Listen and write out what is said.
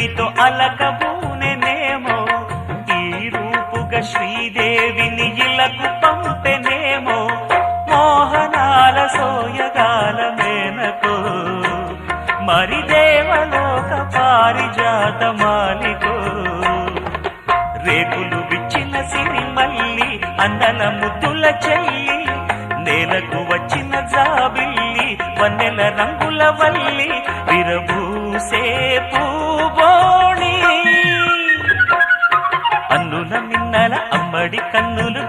వేడిమితో అలకబూనెనేమో ఈ రూపుగా శ్రీదేవిని ఇలకు పంపెనేమో మోహనాల సోయగాల మేనకో మరి దేవలోక పారిజాత మాలికో రేకులు విచ్చిన సిరిమల్లి అందల ముద్దుల చెల్లి నేలకు వచ్చిన జాబిల్లి వన్నెల రంగుల వల్లి విరబూసే పూబోణి అన్నుల మిన్నల అమ్మడి కన్నులు